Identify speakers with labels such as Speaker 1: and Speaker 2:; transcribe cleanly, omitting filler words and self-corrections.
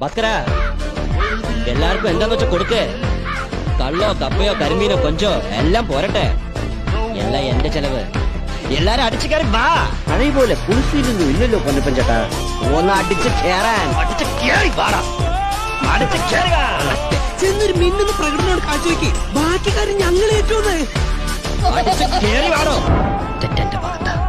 Speaker 1: ബക്കര എല്ലാവർക്കും എന്താന്ന് വെച്ചാ കൊടുക്ക്. കള്ളോ കപ്പയോ കരിമീനോ കൊഞ്ചോ എല്ലാം പോരട്ടെ. എല്ലാം എന്റെ ചെലവ്. എല്ലാരും അടിച്ചു കയറി വാ.
Speaker 2: അതേപോലെ കുളിച്ചിരുന്നു ഇല്ലല്ലോ പൊന്നപ്പൻ ചേട്ടാ.
Speaker 1: ഒന്ന് അടിച്ച് കേറാൻ. അടിച്ച് കേറി വാടാ. അടിച്ച് കേറി വാ.
Speaker 3: ചെന്നൊരു മിന്നുന്ന പ്രകടനോട് കാഴ്ചവെക്ക്. ബാക്കി കാര്യം ഞങ്ങൾ ഏറ്റവും
Speaker 1: അടിച്ച് കേറി വാടോ. തെറ്റെന്റെ ഭാഗത്താ.